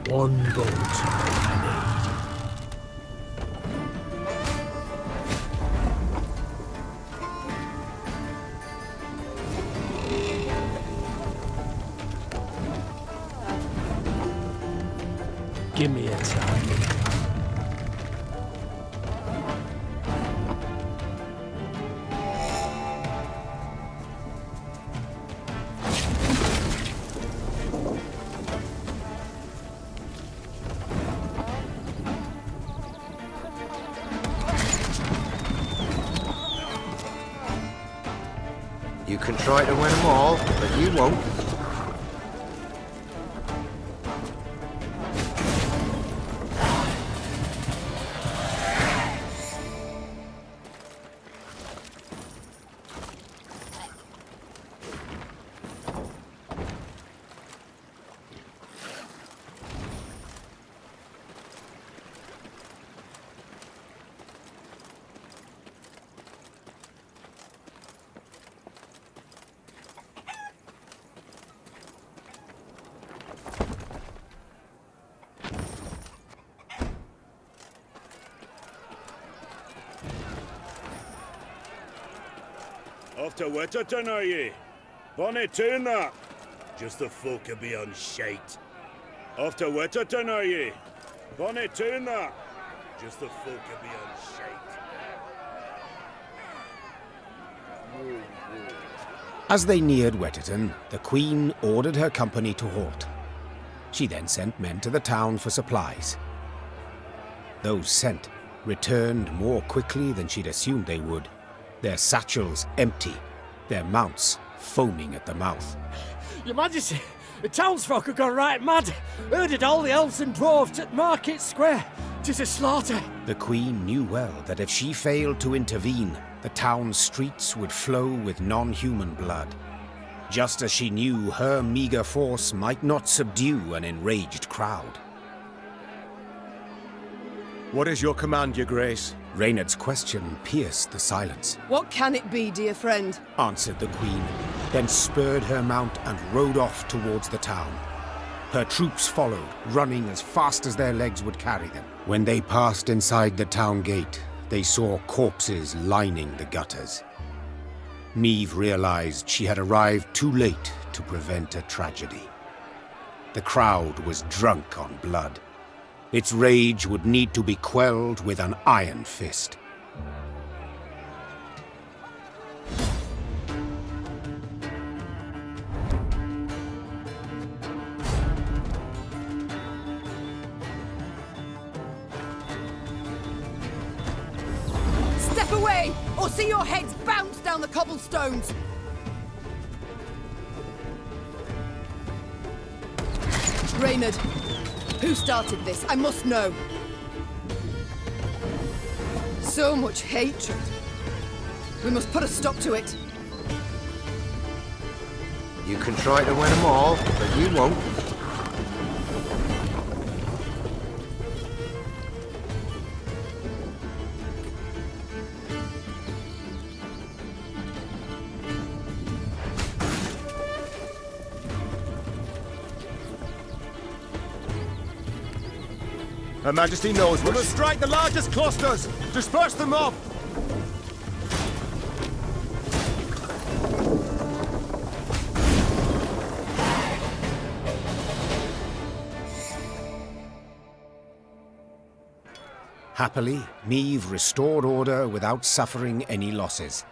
One bolt I need. Give me a time. You can try to win them all, but you won't. Off to Wetterton, are ye? Bonnie tune that. Just the folk could be on shite. Off to Wetterton, are ye? Bonnie tune that. Just the folk could be on shite. As they neared Wetterton, the Queen ordered her company to halt. She then sent men to the town for supplies. Those sent returned more quickly than she'd assumed they would, their satchels empty, their mounts foaming at the mouth. Your Majesty, the townsfolk have gone right mad. Herded all the elves and dwarves at Market Square. 'Tis a slaughter. The Queen knew well that if she failed to intervene, the town's streets would flow with non-human blood. Just as she knew her meager force might not subdue an enraged crowd. What is your command, your grace? Reynard's question pierced the silence. What can it be, dear friend? Answered the Queen, then spurred her mount and rode off towards the town. Her troops followed, running as fast as their legs would carry them. When they passed inside the town gate, they saw corpses lining the gutters. Meve realized she had arrived too late to prevent a tragedy. The crowd was drunk on blood. Its rage would need to be quelled with an iron fist. Step away, or see your heads bounce down the cobblestones! Reynard, who started this? I must know. So much hatred. We must put a stop to it. You can try to win them all, but you won't. Her Majesty knows we must strike the largest clusters! Disperse the mob! Happily, Meve restored order without suffering any losses.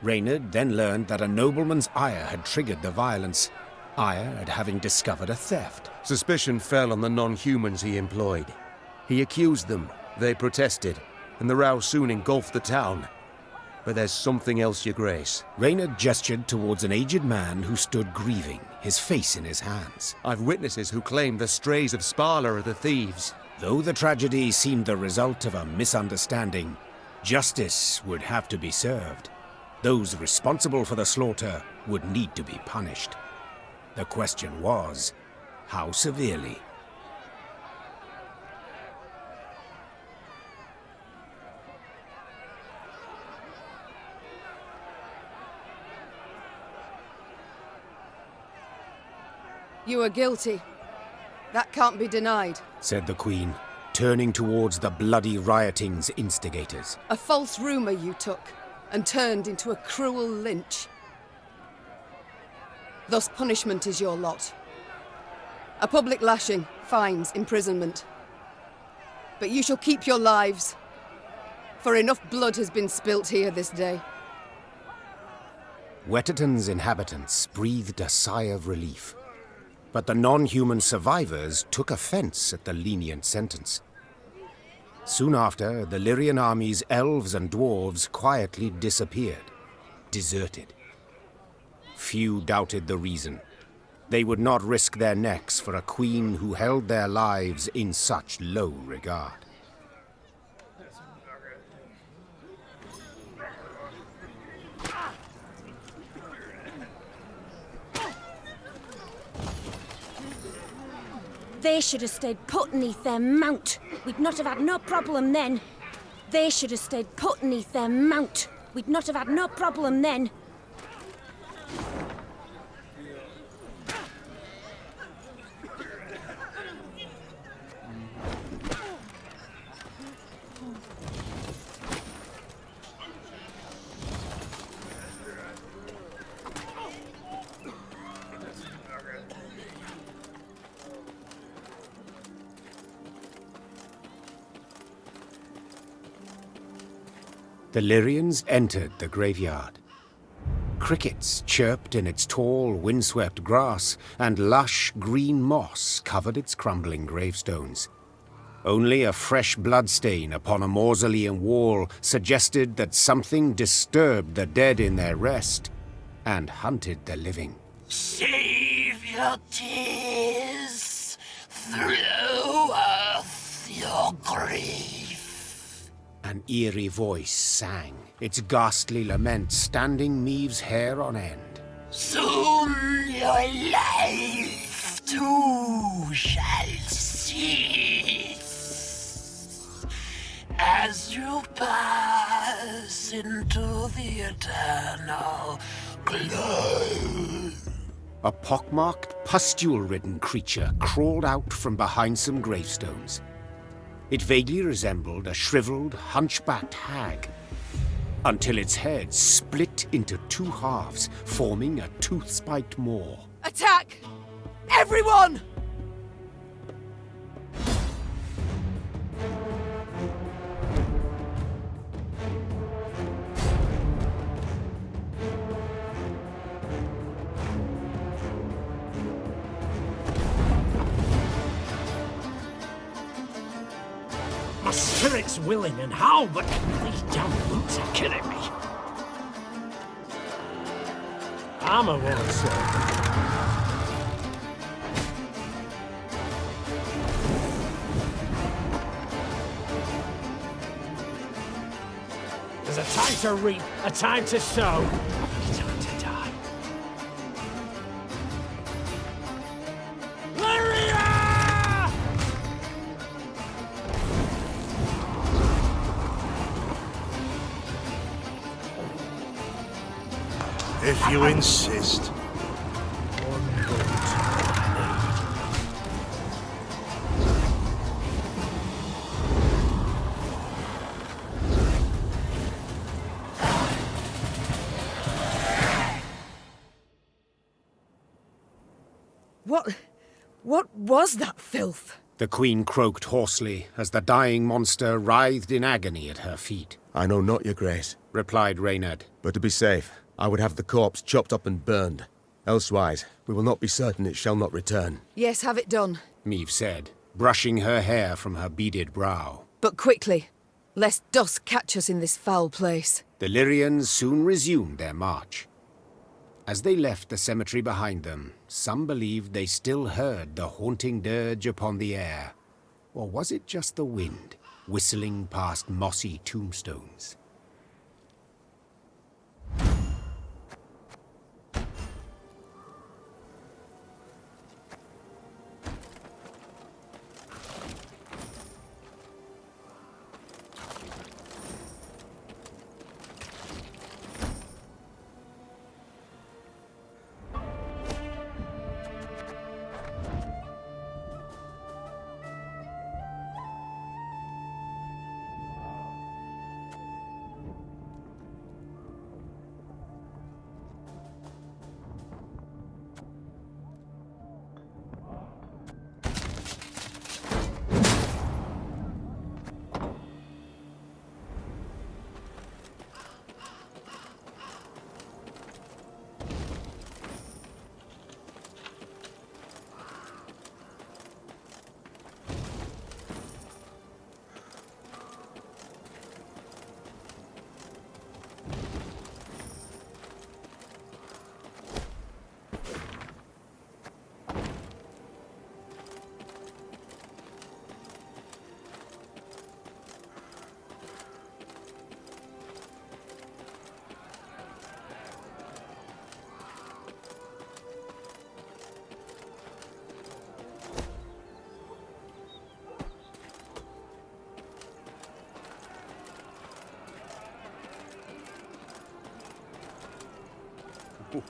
Reynard then learned that a nobleman's ire had triggered the violence, ire at having discovered a theft. Suspicion fell on the non-humans he employed. He accused them, they protested, and the row soon engulfed the town. But there's something else, your grace. Reynard gestured towards an aged man who stood grieving, his face in his hands. I've witnesses who claim the strays of Sparla are the thieves. Though the tragedy seemed the result of a misunderstanding, justice would have to be served. Those responsible for the slaughter would need to be punished. The question was, how severely? You are guilty. That can't be denied. said the Queen, turning towards the bloody rioting's instigators. A false rumour you took, and turned into a cruel lynch. Thus punishment is your lot. A public lashing, fines, imprisonment. But you shall keep your lives, for enough blood has been spilt here this day. Wetterton's inhabitants breathed a sigh of relief, but the non-human survivors took offense at the lenient sentence. Soon after, the Lyrian army's elves and dwarves quietly disappeared, deserted. Few doubted the reason. They would not risk their necks for a queen who held their lives in such low regard. They should have stayed put beneath their mount. We'd not have had no problem then. They should have stayed put beneath their mount. We'd not have had no problem then. The Lyrians entered the graveyard. Crickets chirped in its tall, windswept grass, and lush green moss covered its crumbling gravestones. Only a fresh bloodstain upon a mausoleum wall suggested that something disturbed the dead in their rest and hunted the living. Save your tears, throw off your grief. An eerie voice sang, its ghastly lament standing Meve's hair on end. Soon your life too shall cease as you pass into the eternal glow. A pockmarked, pustule-ridden creature crawled out from behind some gravestones. It vaguely resembled a shriveled, hunchbacked hag, until its head split into two halves, forming a tooth-spiked maw. Attack! Everyone! My spirit's willing and how, but these damn boots are killing me. Armor won't serve. There's a time to reap, a time to sow, a time to die. Lyria! If you insist. What was that filth? The Queen croaked hoarsely as the dying monster writhed in agony at her feet. I know not, your grace, Replied Reynard. but to be safe, I would have the corpse chopped up and burned. Elsewise, we will not be certain it shall not return. Yes, have it done. Meve said, brushing her hair from her beaded brow. But quickly, lest dusk catch us in this foul place. The Lyrians soon resumed their march. As they left the cemetery behind them, some believed they still heard the haunting dirge upon the air. Or was it just the wind, whistling past mossy tombstones?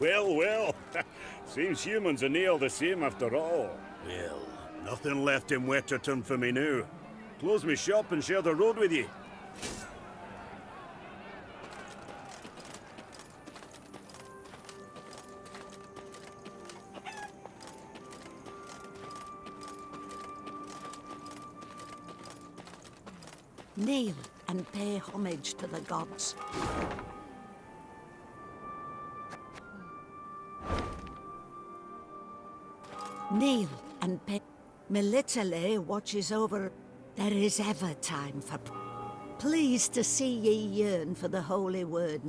Well, well. Seems humans are near the same after all. Well, nothing left in Wetterton for me now. Close me shop and share the road with you. Kneel and pay homage to the gods. Kneel and pay. Military watches over. There is ever time for. Pleased to see ye yearn for the holy word.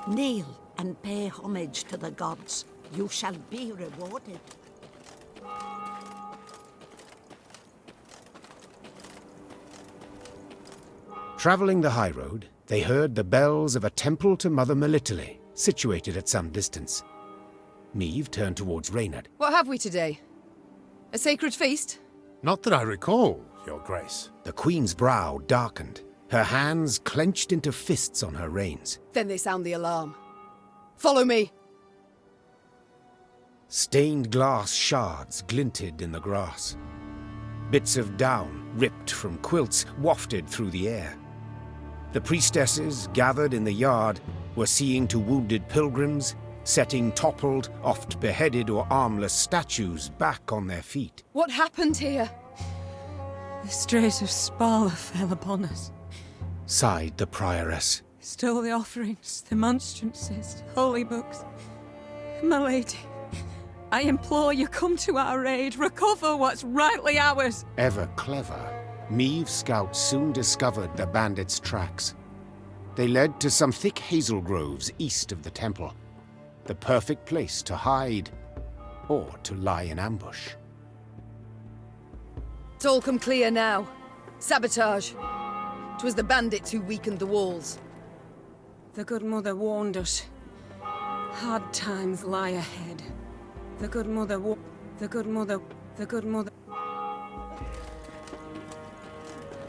Kneel and pay homage to the gods. You shall be rewarded. Travelling the high road, they heard the bells of a temple to Mother Melitele, situated at some distance. Meve turned towards Reynard. What have we today? A sacred feast? Not that I recall, Your Grace. The Queen's brow darkened, her hands clenched into fists on her reins. Then they sound the alarm. Follow me! Stained glass shards glinted in the grass. Bits of down, ripped from quilts, wafted through the air. The priestesses, gathered in the yard, were seeing to wounded pilgrims, setting toppled, oft beheaded or armless statues back on their feet. What happened here? The strays of Spala fell upon us. Sighed the prioress. Stole the offerings, the monstrances, holy books. My lady, I implore you, come to our aid, recover what's rightly ours. Ever clever, Meve's scouts soon discovered the bandits' tracks. They led to some thick hazel groves east of the temple. The perfect place to hide, or to lie in ambush. It's all come clear now. Sabotage. 'Twas the bandits who weakened the walls. The good mother warned us. Hard times lie ahead. The good mother the good mother.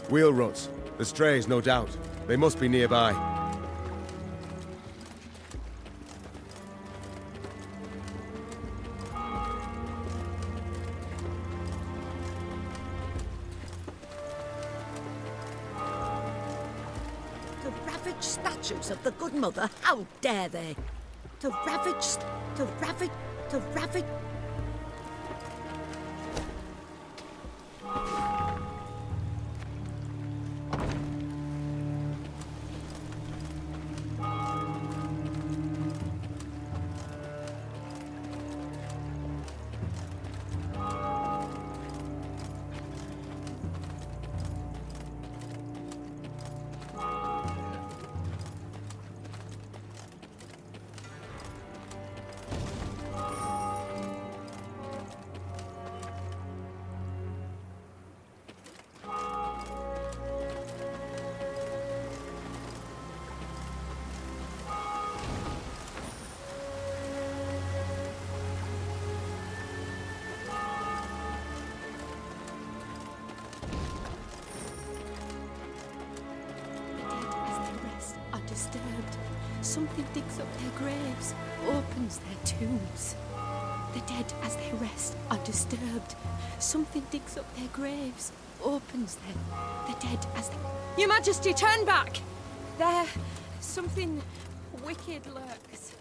Wheel ruts. The strays, no doubt. They must be nearby. To ravage statues of the good mother, how dare they? To ravage. Disturbed. Something digs up their graves, opens their tombs. The dead, as they rest, are disturbed. Something digs up their graves, opens them. The dead, as they... Your Majesty, turn back! There, something wicked lurks.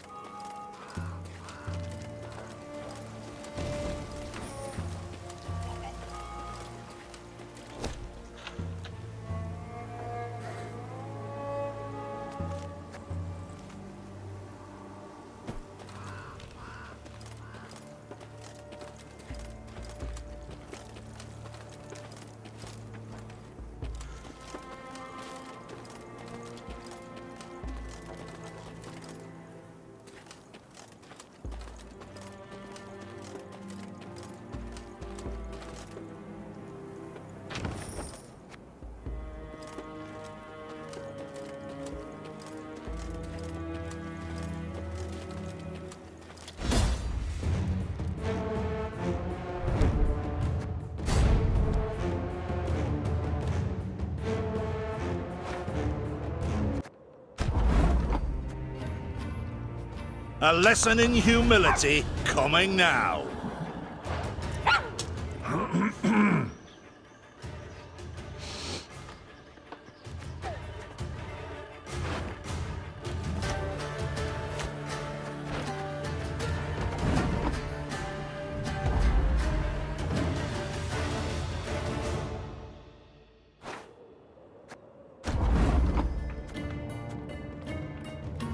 A lesson in humility coming now.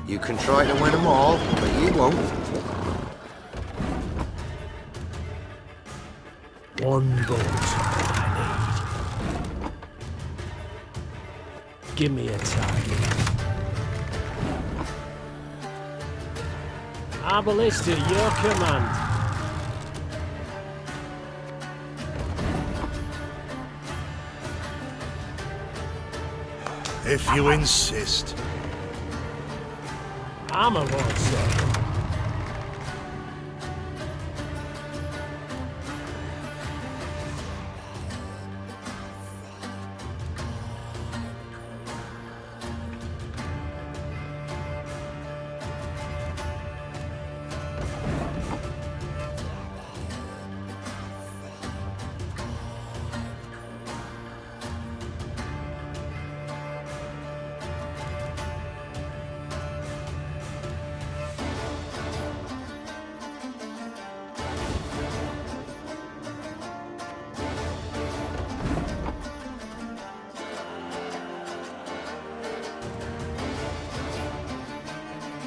You can try to win them all, but you won't. One boat I need. Give me a target. Our ballista, your command. If you insist. I'm a lord, sir.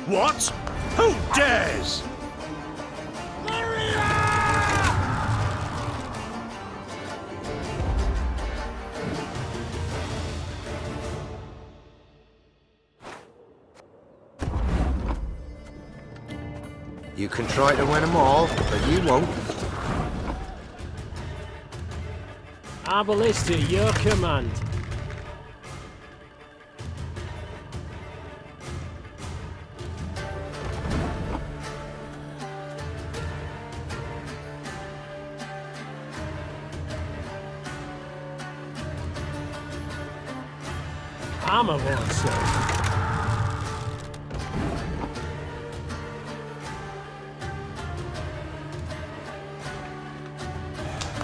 What? Who dares? You can try to win them all, but you won't. Our ballista, your command. I'm a lord, sir.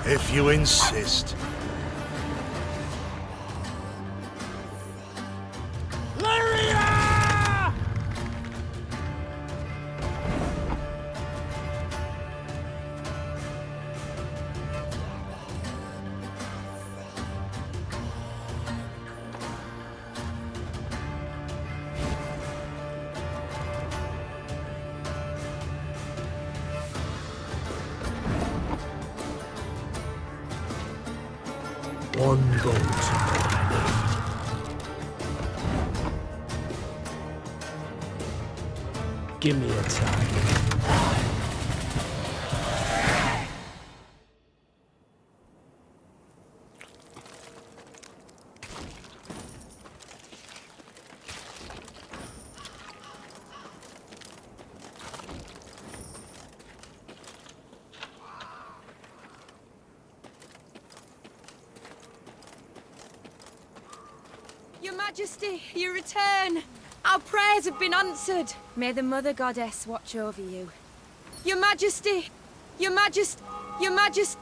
If you insist. Lyria! One boat I need. Give me a target. Your Majesty, you return. Our prayers have been answered. May the Mother Goddess watch over you. Your Majesty, Your Majesty, Your Majesty.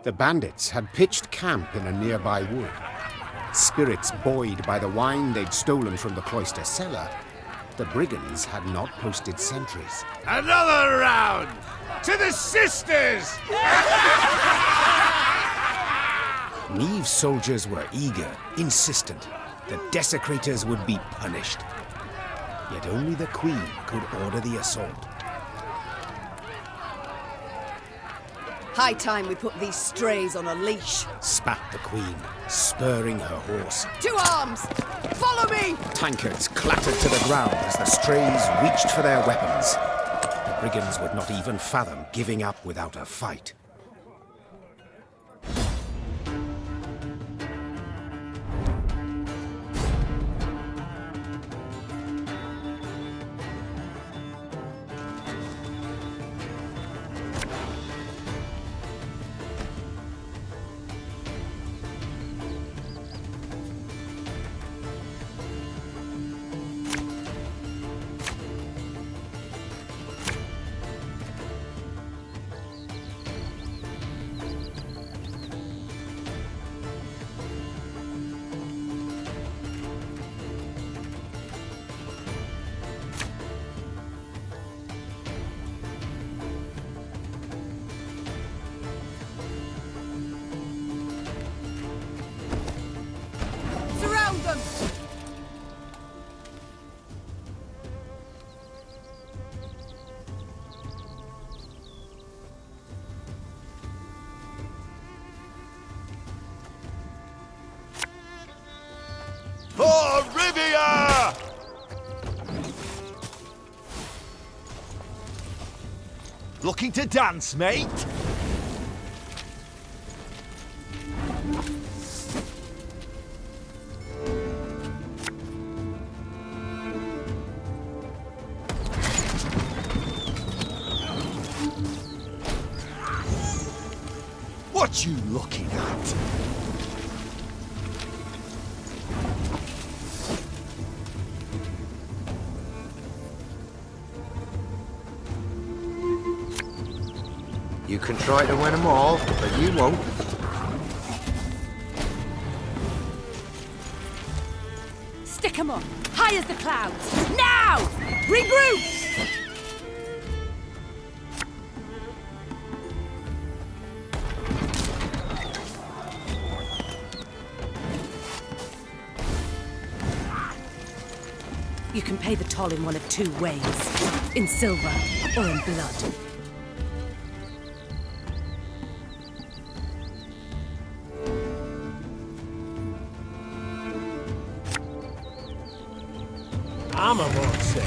The bandits had pitched camp in a nearby wood. Spirits buoyed by the wine they'd stolen from the cloister cellar, the brigands had not posted sentries. Another round! To the sisters! Meve's soldiers were eager, insistent. the desecrators would be punished. Yet only the Queen could order the assault. High time we put these strays on a leash. Spat the Queen, spurring her horse. To arms! Follow me! Tankards clattered to the ground as the strays reached for their weapons. The brigands would not even fathom giving up without a fight. Surround them! For Rivia! Looking to dance, mate? What you looking at? You can try to win them all, but you won't. Stick 'em up! High as the clouds! Now! Regroup! You can pay the toll in one of two ways. In silver or in blood. I'm a monster.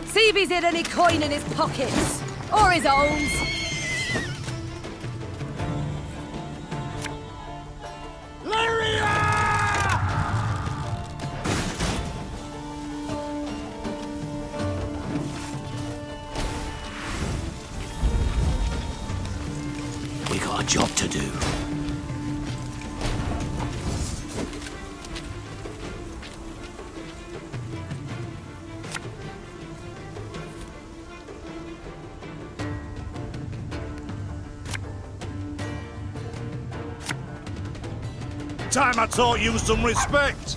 See if he's hid any coin in his pockets. Or his owns. We got a job to do. Time I taught you some respect.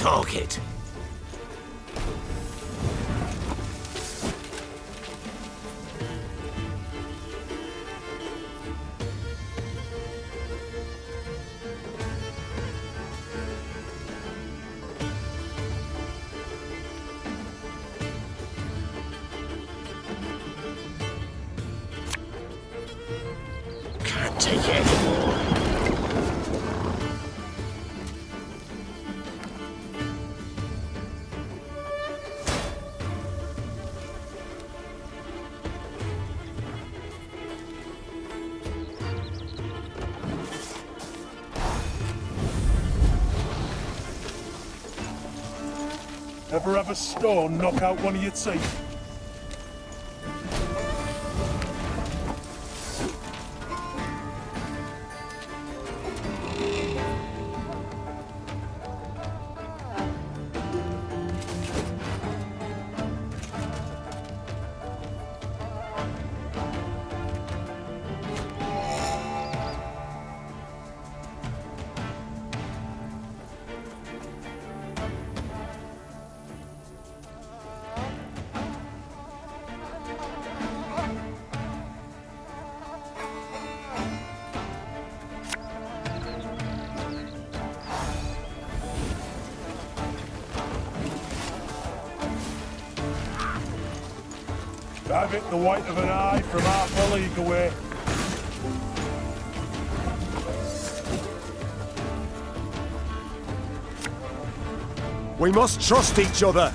Cork it. Can't take it anymore. Ever have a stone knock out one of your teeth? I've hit the white of an eye from half a league away. We must trust each other.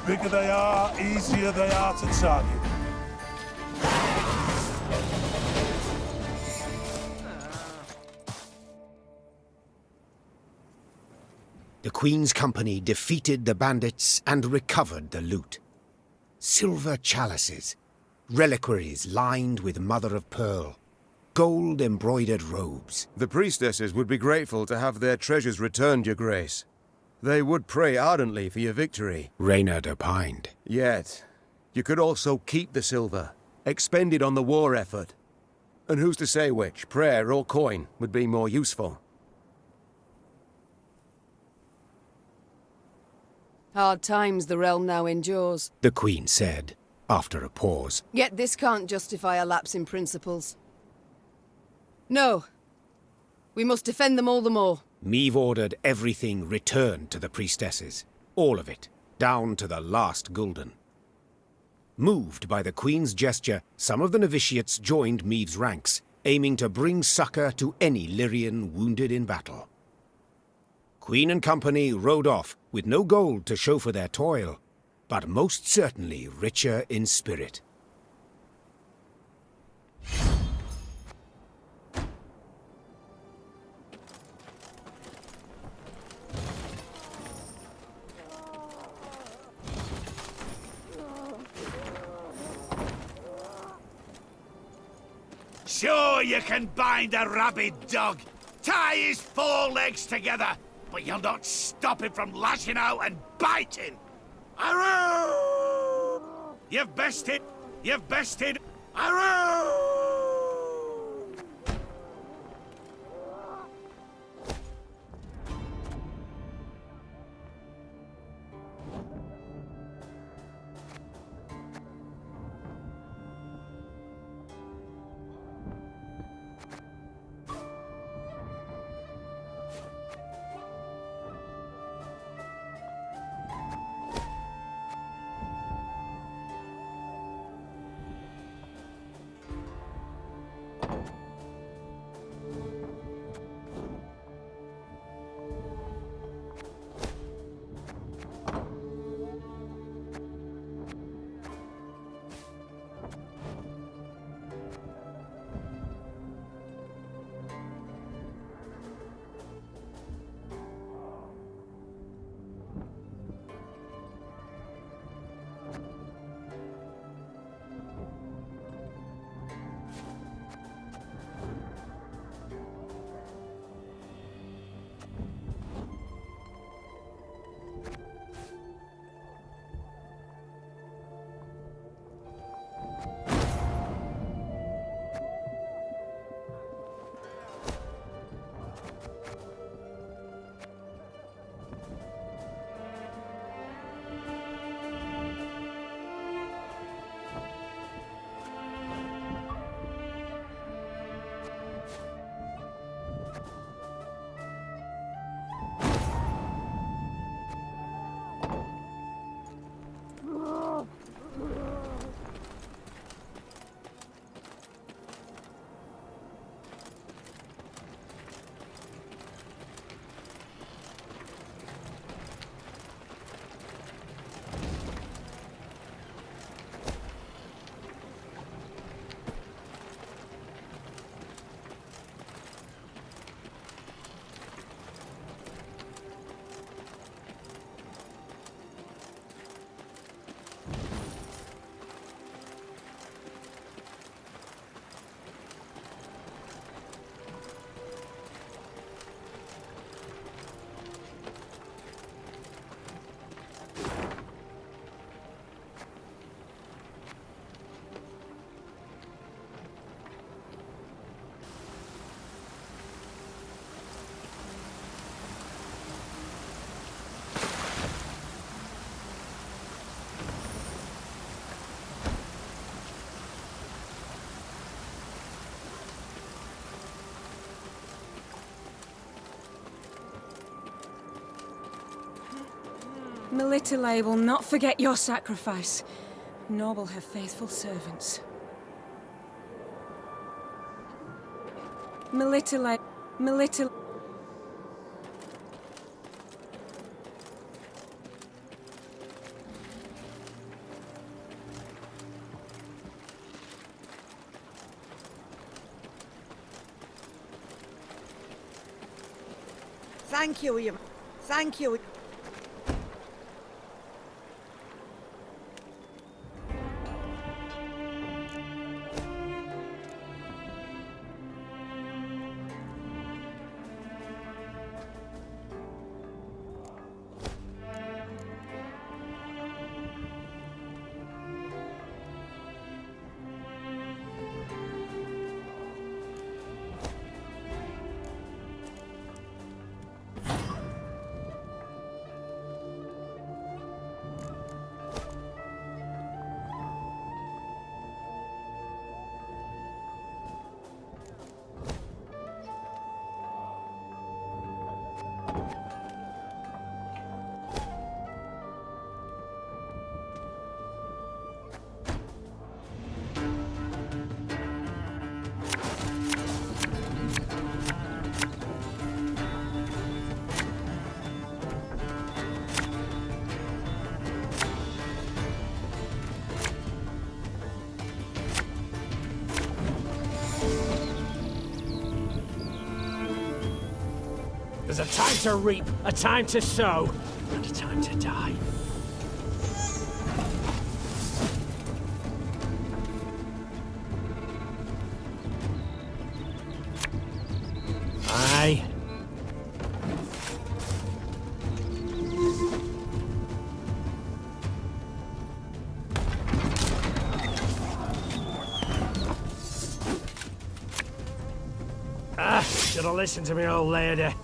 Bigger they are, easier they are to target. The Queen's company defeated the bandits and recovered the loot. Silver chalices, reliquaries lined with mother-of-pearl, gold-embroidered robes. The priestesses would be grateful to have their treasures returned, Your Grace. They would pray ardently for your victory. Reynard opined. Yet, you could also keep the silver, expend it on the war effort. And who's to say which, prayer or coin, would be more useful? Hard times the realm now endures, The Queen said, after a pause. yet this can't justify a lapse in principles. No. We must defend them all the more. Meve ordered everything returned to the priestesses. All of it, down to the last gulden. Moved by the Queen's gesture, some of the novitiates joined Meve's ranks, aiming to bring succor to any Lyrian wounded in battle. Queen and company rode off with no gold to show for their toil, but most certainly richer in spirit. Sure, you can bind a rabid dog, tie his forelegs together, but you'll not stop him from lashing out and biting. Aroo! You've bested! You've bested! Aroo! Melitele will not forget your sacrifice, nor will her faithful servants. Melitele... Thank you, Thank you. There's a time to reap, a time to sow, and a time to die. Aye. Should have listened to me old lady.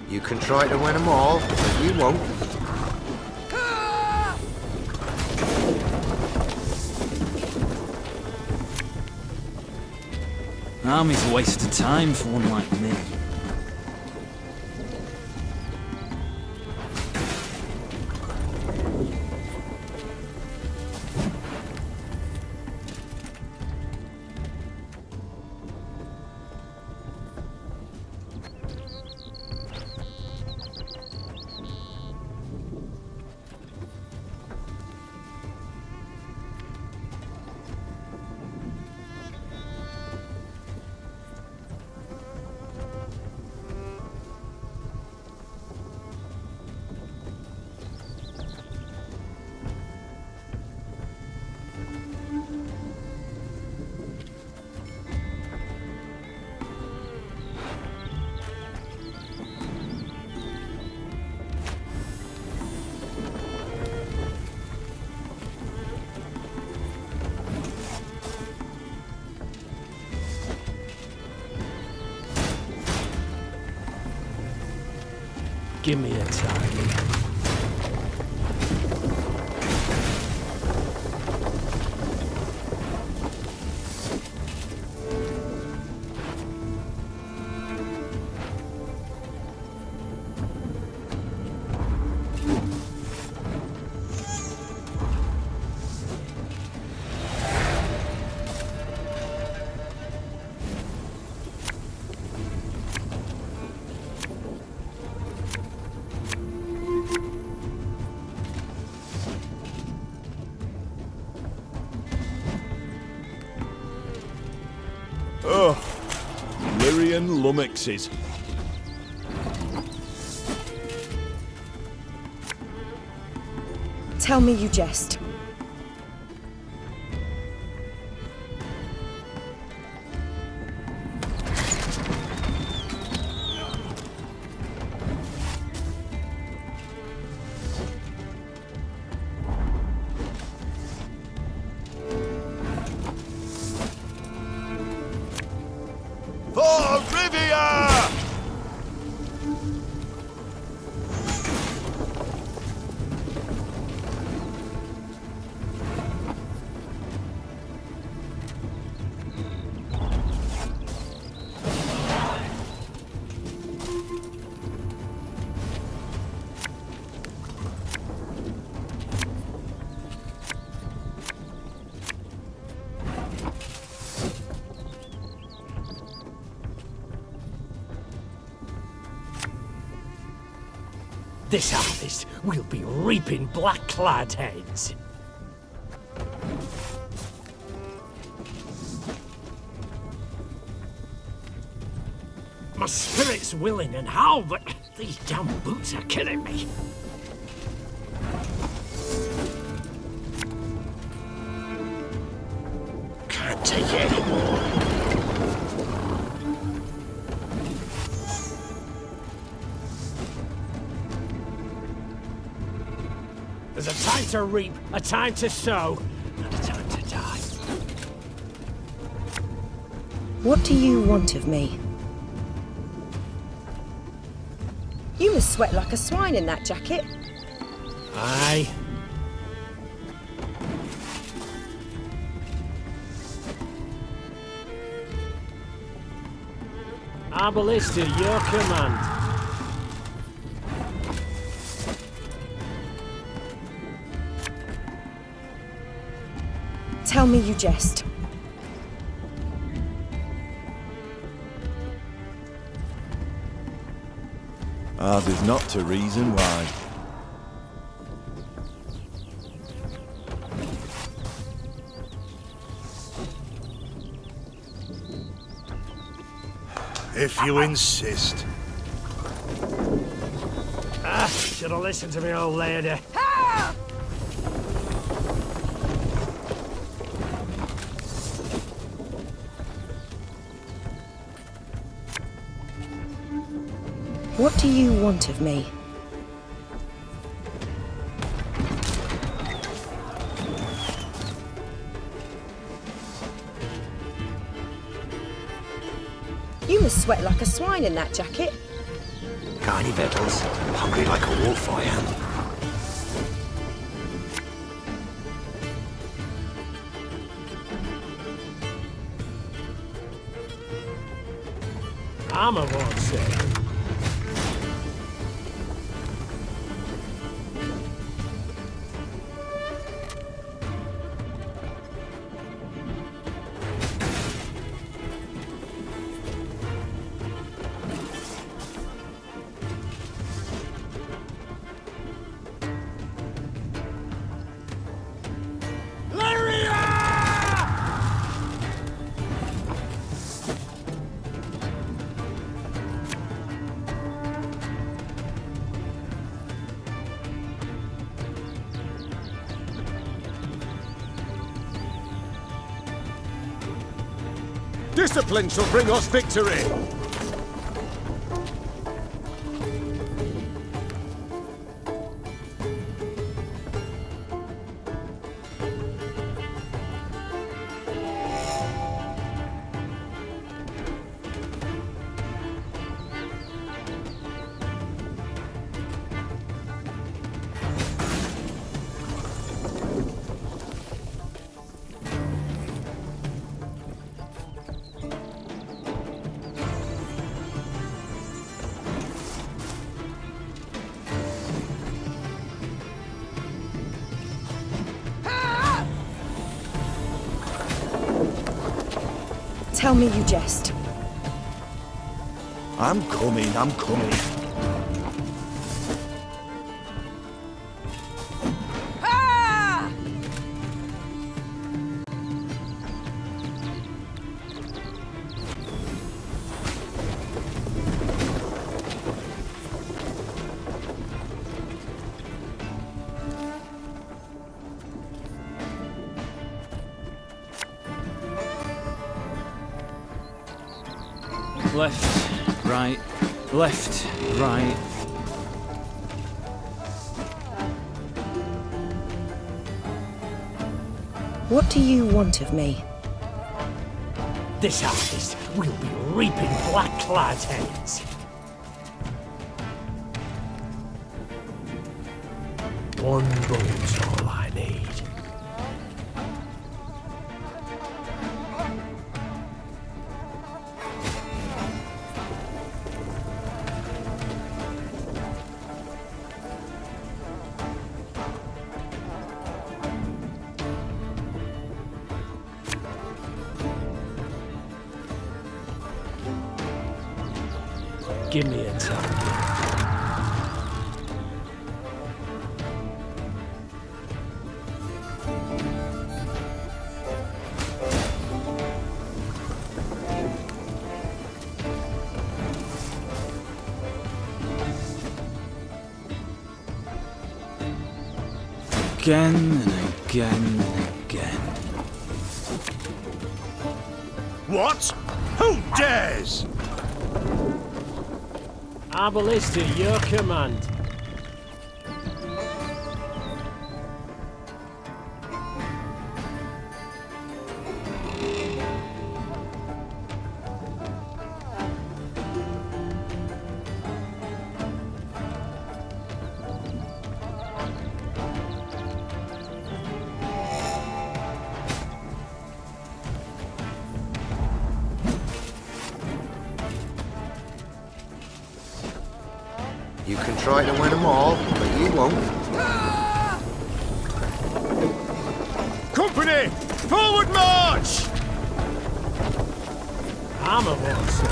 You can try to win them all, but you won't. Army's a waste of time for one like me. Give me a time. Oh, Lyrian lummoxes. Tell me you jest. This harvest, we'll be reaping black-clad heads. My spirit's willing and how, but these damn boots are killing me. Can't take it anymore. There's a time to reap, a time to sow, and a time to die. What do you want of me? You must sweat like a swine in that jacket. Aye. I ballista, your command. Tell me you jest. Ours is not to reason why. If you insist. Should have listened to me, old lady. What do you want of me? You must sweat like a swine in that jacket. Got any victuals? Hungry like a wolf, I am. Armor won't say. Discipline shall bring us victory! Tell me you jest. I'm coming, I'm coming. Left, right, left, right. What do you want of me? This harvest, we'll be reaping black-clad heads. One boat's all I need. Give me a target. Again and again and again. What? Who dares? Our ballista, your command. You can try to win them all, but you won't. Company! Forward march! Armor wars.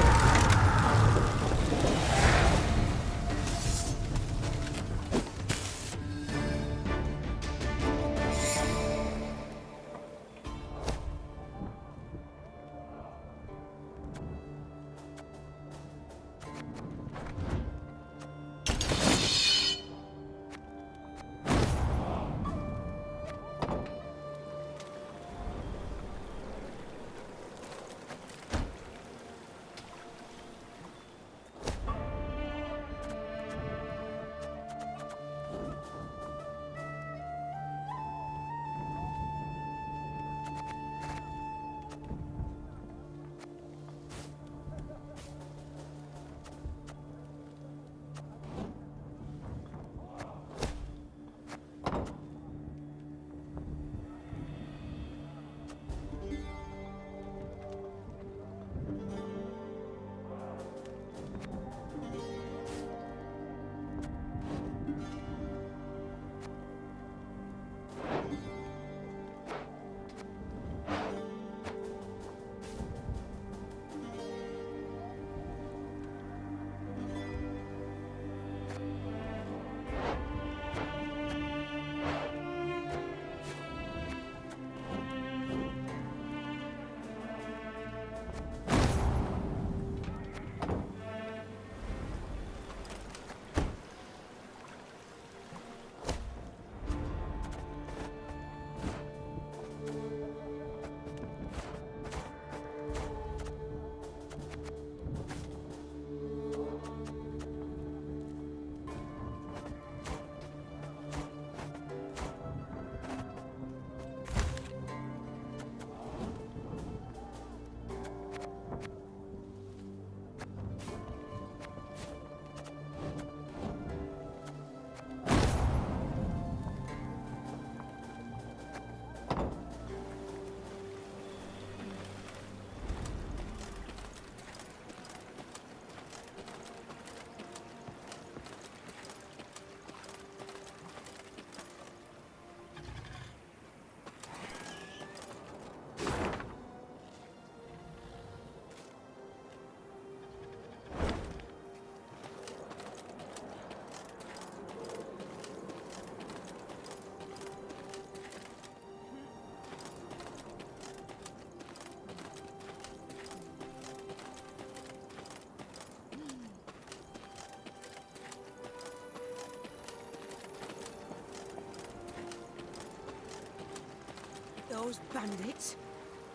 Those bandits,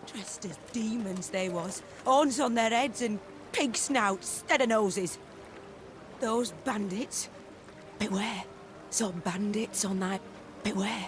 dressed as demons they was, horns on their heads and pig snouts instead of noses. Those bandits, beware, some bandits on that, beware.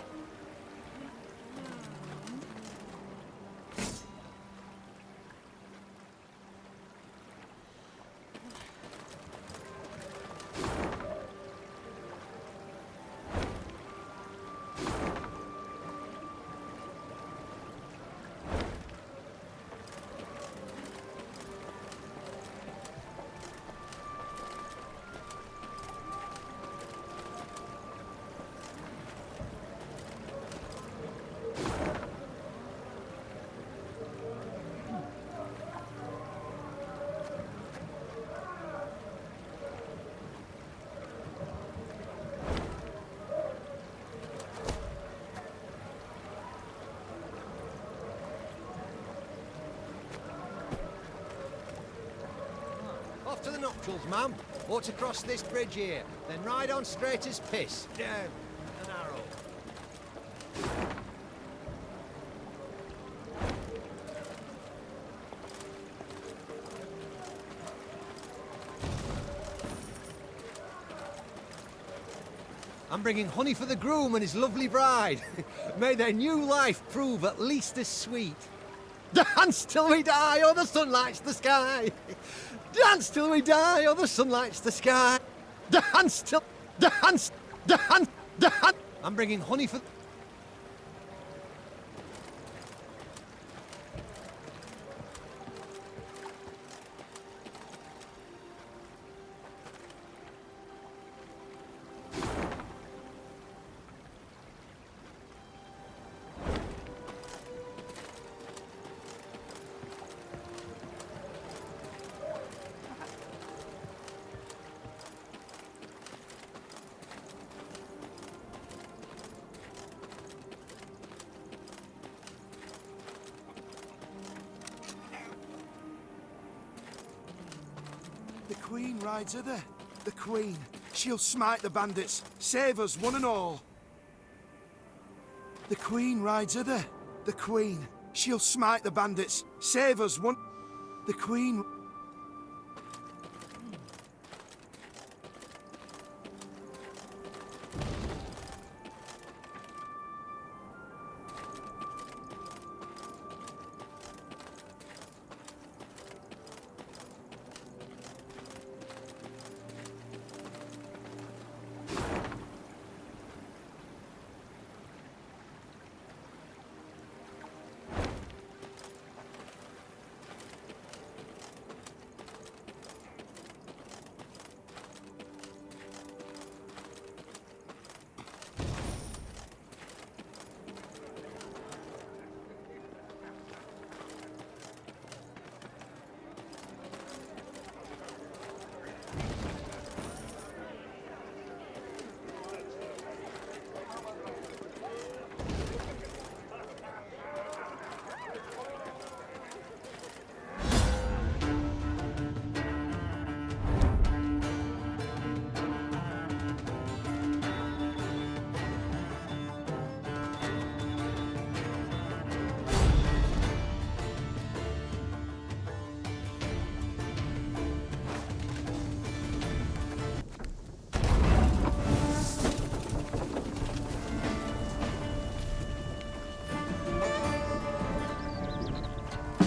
Off to the nuptials, ma'am. Ought to cross this bridge here, then ride on straight as piss. Down an arrow. I'm bringing honey for the groom and his lovely bride. May their new life prove at least as sweet. Dance till we die, or the sun lights the sky. Dance till we die, or the sun lights the sky. Dance till... Dance! Dance! Dance! I'm bringing honey for... The Queen rides hither. The Queen. She'll smite the bandits, save us one and all. The Queen rides hither. The Queen. She'll smite the bandits, save us one... The Queen...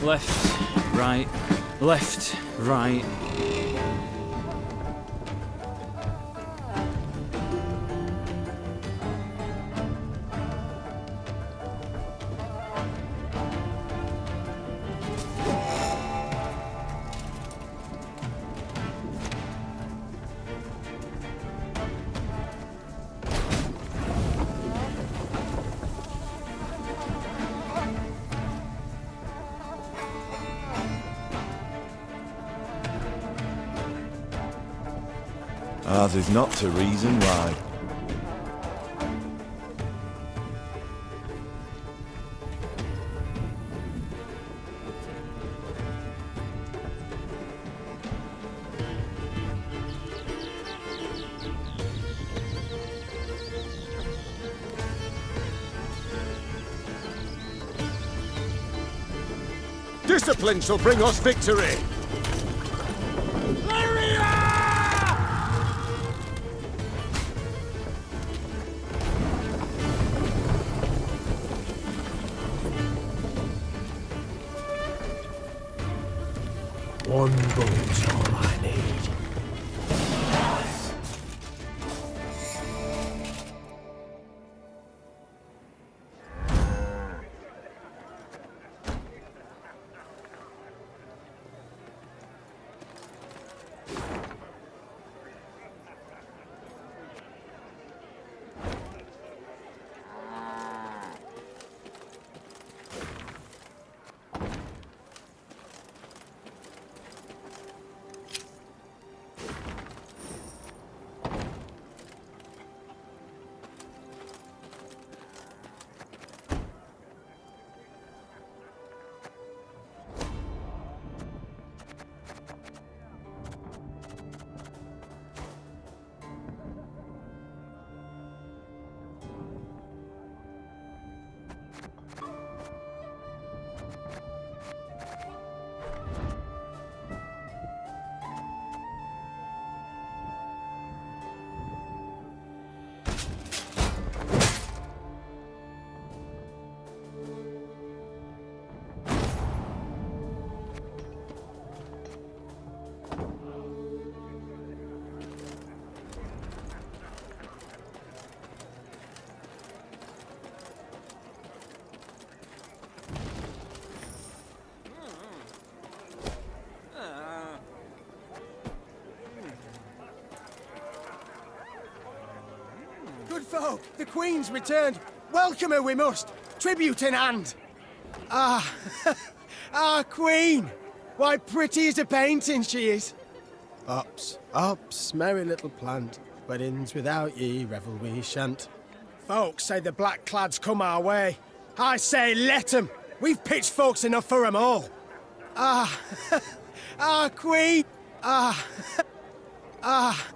Left, right, left, right. Ours is not to reason why. Discipline shall bring us victory! One boat's all I need. folk, the Queen's returned. Welcome her we must. Tribute in hand. Ah, our Queen. Why, pretty as a painting she is. Ups, ups, merry little plant. Weddings without ye, revel we shan't. Folks say the black-clads come our way. I say let 'em. We've pitchforks enough for 'em all. Ah, our Queen. Ah, ah.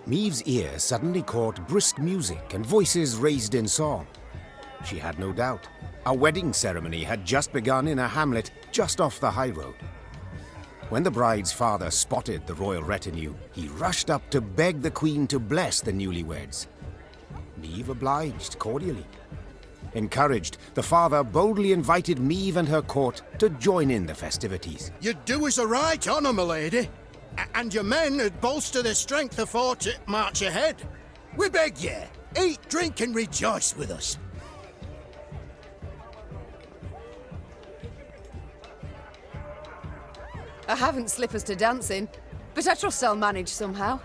Meve's ear suddenly caught brisk music and voices raised in song. She had no doubt. A wedding ceremony had just begun in a hamlet just off the high road. When the bride's father spotted the royal retinue, he rushed up to beg the Queen to bless the newlyweds. Meve obliged cordially. Encouraged, the father boldly invited Meve and her court to join in the festivities. You do us a right honour, my lady. And your men would bolster their strength afore to march ahead. We beg ye, eat, drink, and rejoice with us. I haven't slippers to dance in, but I trust I'll manage somehow.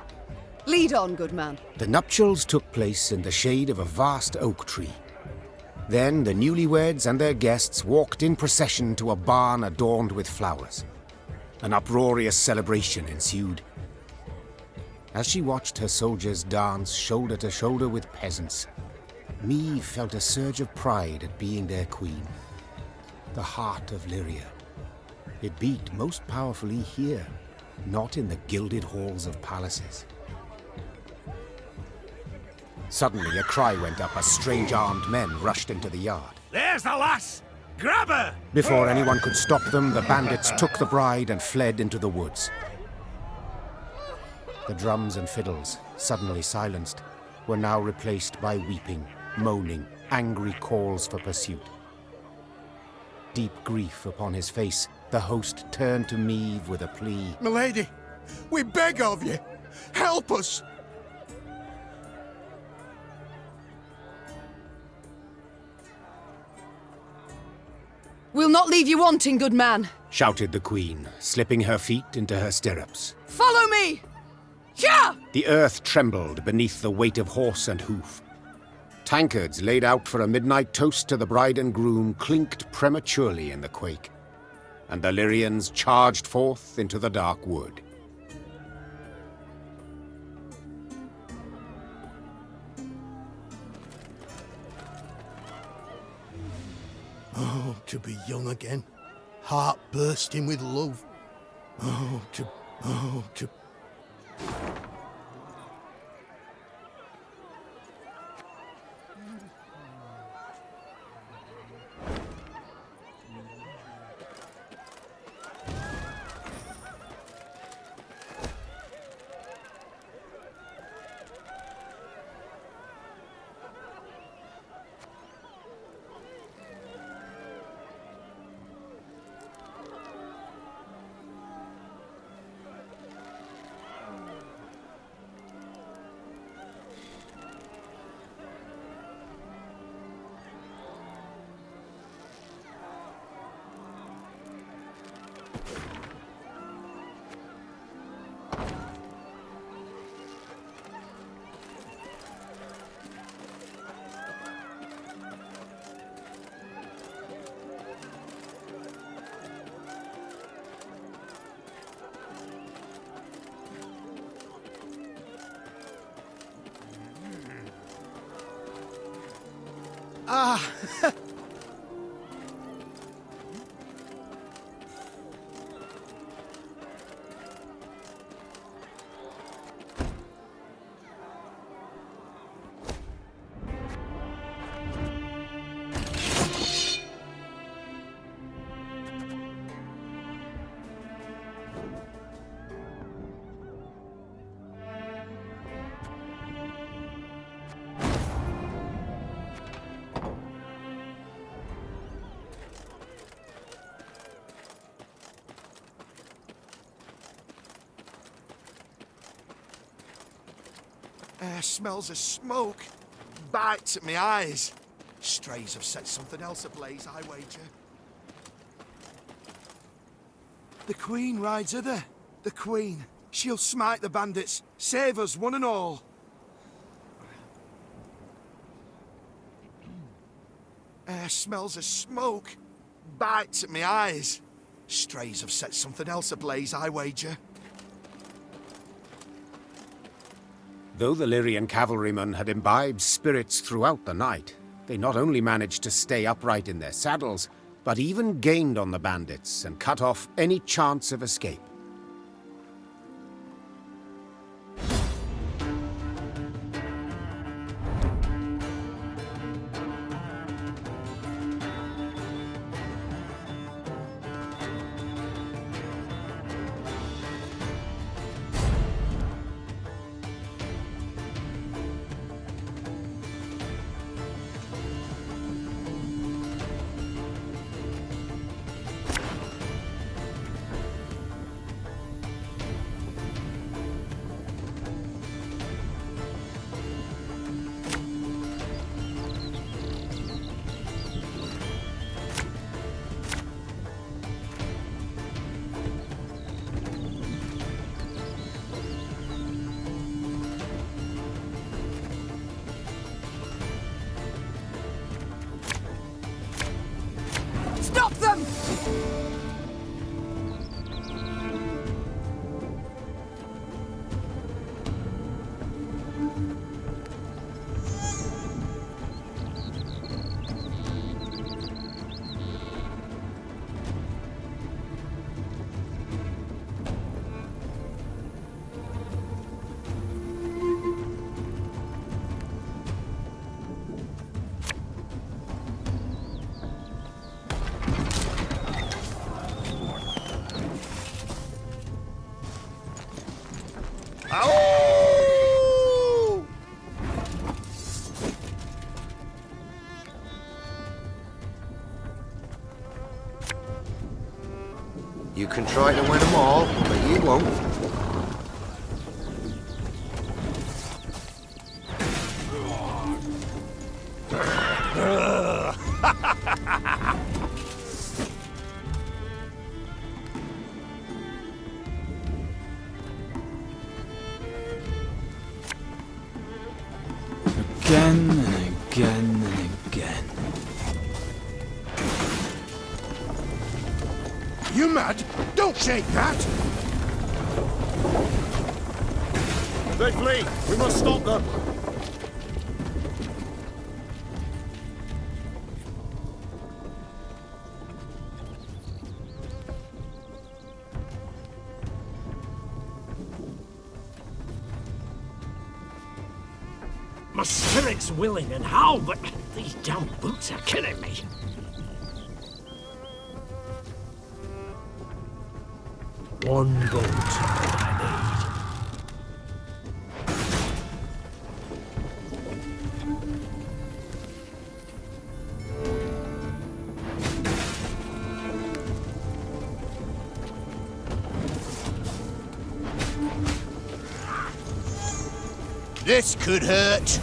Lead on, good man. The nuptials took place in the shade of a vast oak tree. Then the newlyweds and their guests walked in procession to a barn adorned with flowers. An uproarious celebration ensued. As she watched her soldiers dance shoulder to shoulder with peasants, Meve felt a surge of pride at being their queen. The heart of Lyria. It beat most powerfully here, not in the gilded halls of palaces. Suddenly a cry went up as strange armed men rushed into the yard. There's the lass! Grab her! Before anyone could stop them, the bandits took the bride and fled into the woods. The drums and fiddles, suddenly silenced, were now replaced by weeping, moaning, angry calls for pursuit. Deep grief upon his face, the host turned to Meve with a plea. Milady, we beg of you, help us! We'll not leave you wanting, good man. Shouted the Queen, slipping her feet into her stirrups. Follow me! Yeah! The earth trembled beneath the weight of horse and hoof. Tankards laid out for a midnight toast to the bride and groom clinked prematurely in the quake, and the Lyrians charged forth into the dark wood. Oh, to be young again, heart bursting with love. Oh, to... Ah! Smells of smoke. Bites at my eyes. Strays have set something else ablaze, I wager. The Queen rides hither. The Queen. She'll smite the bandits, save us one and all. Air smells of smoke. Bites at my eyes. Strays have set something else ablaze, I wager. Though the Lyrian cavalrymen had imbibed spirits throughout the night, they not only managed to stay upright in their saddles, but even gained on the bandits and cut off any chance of escape. Stop them! You can try to win them all, but you won't. Again and again and again. You mad? Don't shake that! They flee! We must stop them! My spirit's willing and how, but these damn boots are killing me. One boat I need. This could hurt.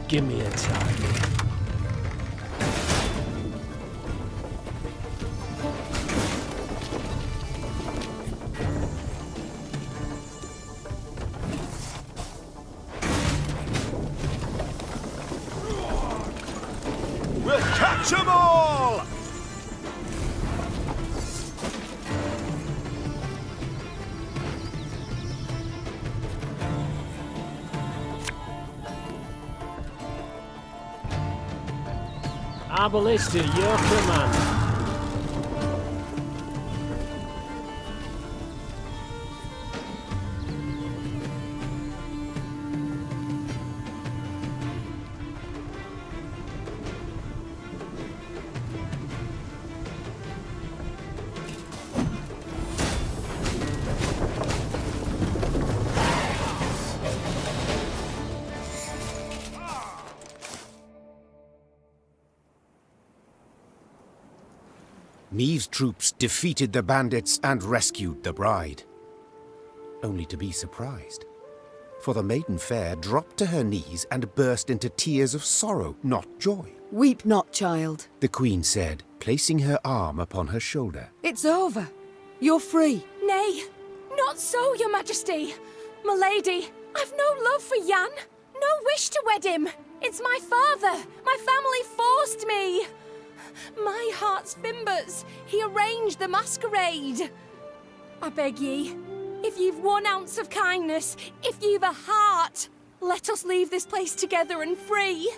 Give me a target. We'll catch them all! Our ballista, your command. Meve's troops defeated the bandits and rescued the bride. Only to be surprised. For the maiden fair dropped to her knees and burst into tears of sorrow, not joy. Weep not, child, the Queen said, placing her arm upon her shoulder. It's over. You're free. Nay, not so, your majesty. My lady, I've no love for Jan. No wish to wed him. It's my father. My family forced me. My heart's fimbers. He arranged the masquerade. I beg ye, if you've 1 ounce of kindness, if you've a heart, let us leave this place together and free.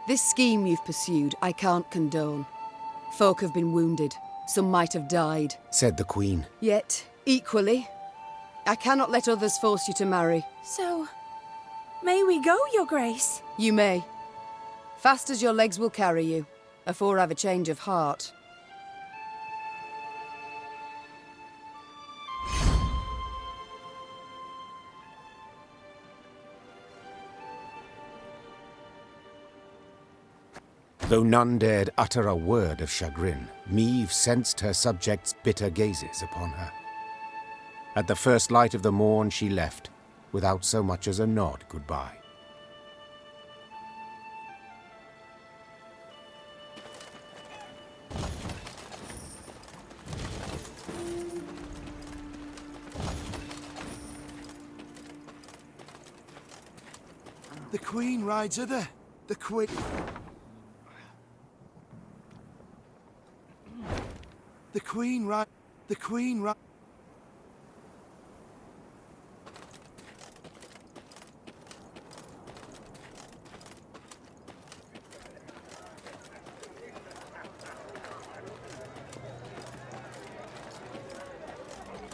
This scheme you've pursued, I can't condone. Folk have been wounded. Some might have died, said the Queen. Yet, equally, I cannot let others force you to marry. So, may we go, your grace? You may. Fast as your legs will carry you, afore I've a change of heart. Though none dared utter a word of chagrin, Meve sensed her subjects' bitter gazes upon her. At the first light of the morn she left, without so much as a nod goodbye. The Queen rides hither. The Queen... The Queen ride... The Queen ride...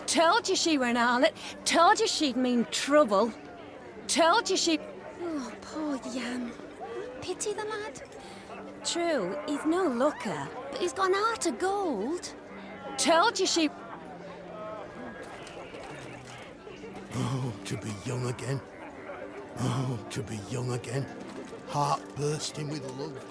Told you she were an harlot. Told you she'd mean trouble. Told you she... Oh, poor Jan. Pity the lad. True, he's no looker, but he's got an heart of gold. Told you she... Oh, to be young again. Oh, to be young again. Heart bursting with love.